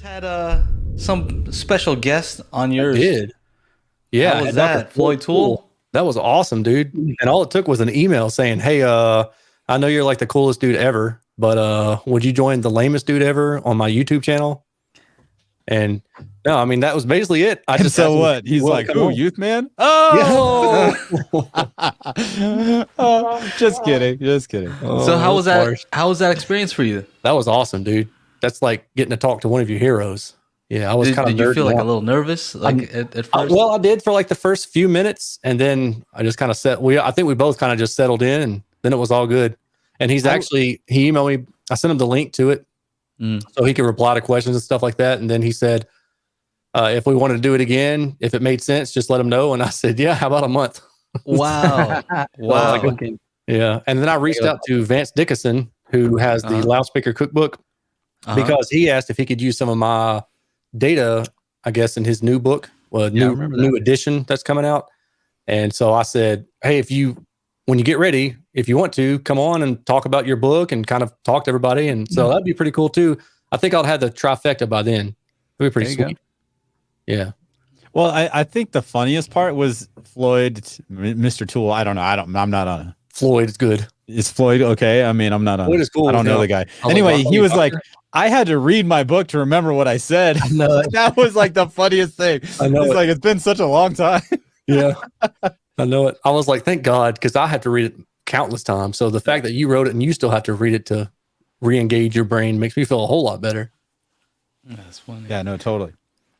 had some special guest on yours. I did. Yeah. How was that? Floyd Toole? That was awesome, dude. And all it took was an email saying, "Hey, I know you're like the coolest dude ever, but would you join the lamest dude ever on my YouTube channel?" And no, I mean that was basically it. I just so what? He's like, "Who, Youth Man?" Oh, oh, just kidding, just kidding. So how was that? How was that experience for you? That was awesome, dude. That's like getting to talk to one of your heroes. Yeah, I was kind of. Did you feel like a little nervous, like at first? Well, I did for like the first few minutes, and then I just kind of I think we both kind of just settled in, and then it was all good. And he emailed me. I sent him the link to it, so he could reply to questions and stuff like that. And then he said, if we wanted to do it again, if it made sense, just let him know. And I said, yeah, how about a month? Wow, wow. Okay. Yeah, and then I reached out to Vance Dickinson, who has the Loudspeaker Cookbook, because he asked if he could use some of my data, I guess, in his new book, new edition that's coming out. And so I said, hey, when you get ready, if you want to, come on and talk about your book and kind of talk to everybody. And so that'd be pretty cool too. I think I'll have the trifecta by then. It'd be pretty sweet. Yeah. Well, I think the funniest part was Floyd, Mr. Toole. I don't know. I'm not on it. Floyd is good. Is Floyd okay? I mean, I'm not on. Floyd is cool. I don't know the guy. Anyway, he was like, I had to read my book to remember what I said. That was like the funniest thing. I know. It's like, it's been such a long time. Yeah. I know it. I was like, thank God, because I had to read it countless times. So the fact that you wrote it and you still have to read it to re-engage your brain makes me feel a whole lot better. That's funny. Yeah, no, totally.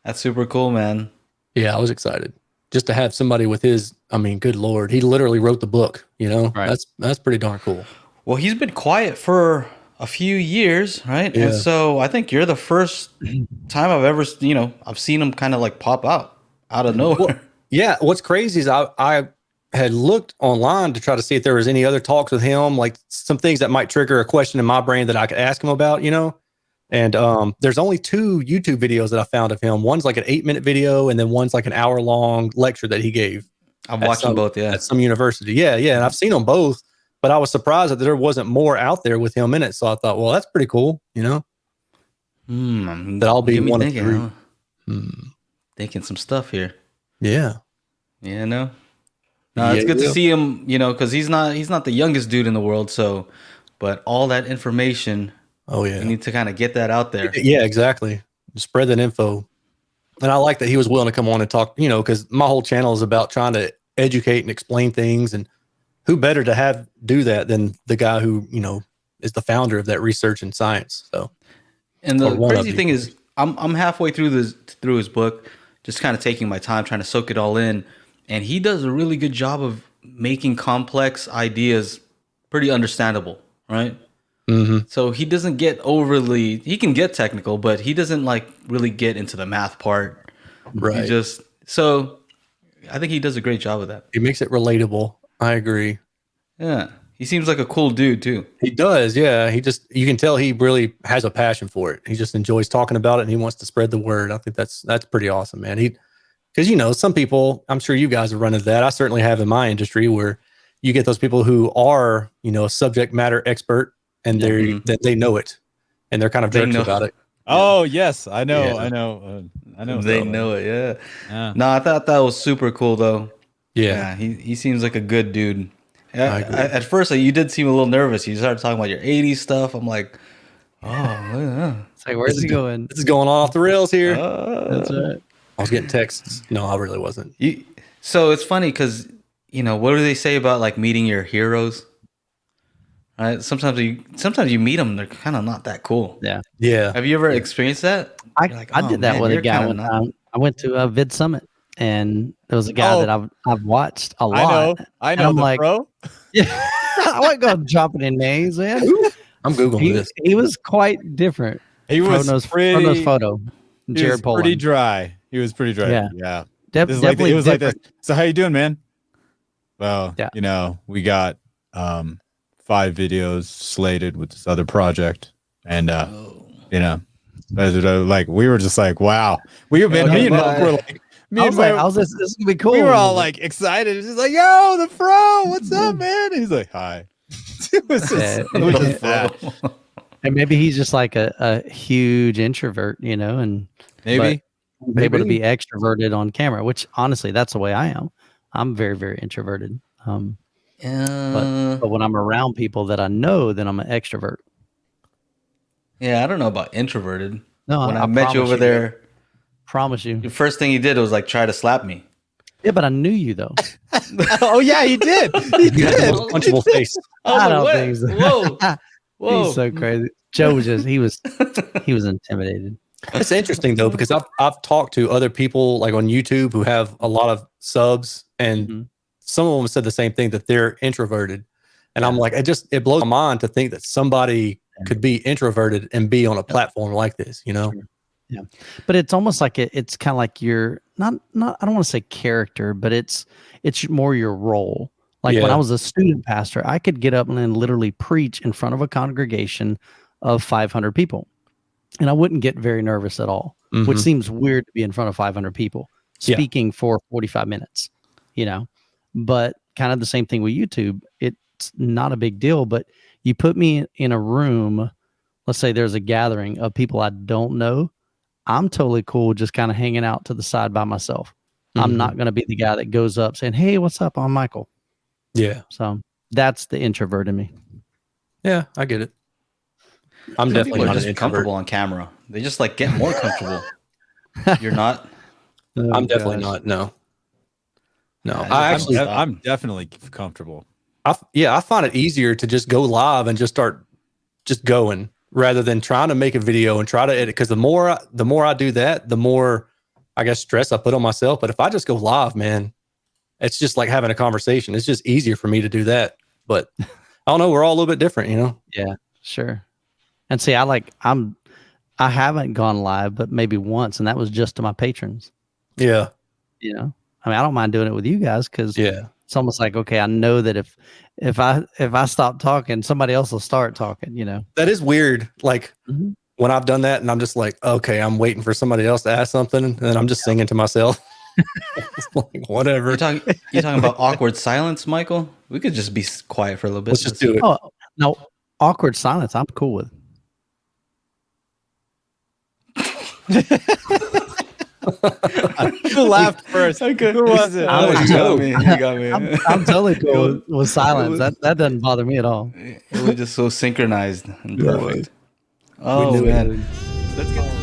That's super cool, man. Yeah, I was excited just to have somebody with his. I mean, good Lord, he literally wrote the book. You know, right. That's pretty darn cool. Well, he's been quiet for a few years, right? Yeah. And so I think you're the first time I've ever, I've seen him kind of like pop out of nowhere. Well, yeah. What's crazy is I had looked online to try to see if there was any other talks with him, like some things that might trigger a question in my brain that I could ask him about, And there's only 2 YouTube videos that I found of him. One's like an 8-minute video, and then one's like an hour-long lecture that he gave. I've watched them both, yeah. At some university. Yeah, and I've seen them both, but I was surprised that there wasn't more out there with him in it. So I thought, well, that's pretty cool, That I'll be one of 3. Thinking some stuff here. Yeah. Yeah, no, it's good to see him, because he's not the youngest dude in the world. So, but all that information. Oh yeah, you need to kind of get that out there. Yeah, exactly. Spread that info. And I like that he was willing to come on and talk, because my whole channel is about trying to educate and explain things. And who better to do that than the guy who, is the founder of that research and science. So, and the crazy thing is, I'm halfway through his book, just kind of taking my time, trying to soak it all in. And he does a really good job of making complex ideas pretty understandable, right? Mm-hmm. So he doesn't get he can get technical, but he doesn't like really get into the math part. Right. So I think he does a great job of that. He makes it relatable. I agree. Yeah. He seems like a cool dude too. He does. Yeah. You can tell he really has a passion for it. He just enjoys talking about it and he wants to spread the word. I think that's pretty awesome, man. Because, some people, I'm sure you guys have run into that. I certainly have in my industry where you get those people who are, a subject matter expert and they know it and they're kind of jerks about it. Oh, yes. I know. Yeah. I know. They know it. Yeah. No, I thought that was super cool though. Yeah. He seems like a good dude. At first, you did seem a little nervous. You started talking about your 80s stuff. I'm like, oh, yeah. It's like, where's he going? This is going off the rails here. That's right. I was getting texts. No, I really wasn't. So it's funny because, what do they say about like meeting your heroes? Right? Sometimes you meet them, they're kind of not that cool. Yeah. Yeah. Have you ever experienced that? I did that with a guy one time. I went to a Vid Summit and there was a guy that I've watched a lot. I know. I'm like, bro. Yeah. I wasn't going to drop it in names, man. I'm Googling this. He was quite different. He was Frono's photo. Jared Poland. Pretty dry. He was pretty dry. Yeah. Definitely. It was like this. So how you doing, man? Well, we got 5 videos slated with this other project, and like we were just like, wow. Me and Mark were like, this is gonna be cool. We were all like excited. It's just like, yo, the Fro, what's up, man? And he's like, hi. It was just that. And maybe he's just like a huge introvert, and maybe able to be extroverted on camera, which honestly, that's the way I am. I'm very, very introverted. But when I'm around people that I know, then I'm an extrovert. Yeah, I don't know about introverted. No, when I met you over there, promise you, the first thing you did was like try to slap me. Yeah, but I knew you though. Oh yeah, he did. He did. Punchable face. I don't think so. Whoa. He's so crazy. Joe was he was intimidated. It's interesting though, because I've talked to other people like on YouTube who have a lot of subs, and some of them said the same thing, that they're introverted. And I'm like, it blows my mind to think that somebody could be introverted and be on a platform like this, Sure. Yeah. But it's almost like it's kind of like your not I don't want to say character, but it's more your role. Like when I was a student pastor, I could get up and literally preach in front of a congregation of 500 people. And I wouldn't get very nervous at all, which seems weird to be in front of 500 people speaking for 45 minutes, but kind of the same thing with YouTube. It's not a big deal, but you put me in a room, let's say there's a gathering of people I don't know. I'm totally cool just kind of hanging out to the side by myself. I'm not going to be the guy that goes up saying, "Hey, what's up? I'm Michael." Yeah. So that's the introvert in me. Yeah, I get it. I'm definitely not just comfortable on camera. They just like get more comfortable. You're not? I'm definitely not. No. I'm definitely comfortable. I find it easier to just go live and just start just going rather than trying to make a video and try to edit. Because the more I do that, the more I guess stress I put on myself. But if I just go live, man, it's just like having a conversation. It's just easier for me to do that. But I don't know. We're all a little bit different, Yeah, sure. And see, I haven't gone live, but maybe once, and that was just to my patrons. Yeah. I mean, I don't mind doing it with you guys because it's almost like, okay, I know that if I stop talking, somebody else will start talking, That is weird. Like when I've done that and I'm just like, okay, I'm waiting for somebody else to ask something, and then I'm just singing to myself. Like, whatever. You're talking about awkward silence, Michael? We could just be quiet for a little bit. Let's just do it. Oh, no, awkward silence, I'm cool with. Who laughed first? Who was it? You got me. I'm totally cool with silence. That doesn't bother me at all. It was just so synchronized and perfect. Oh man, let's get.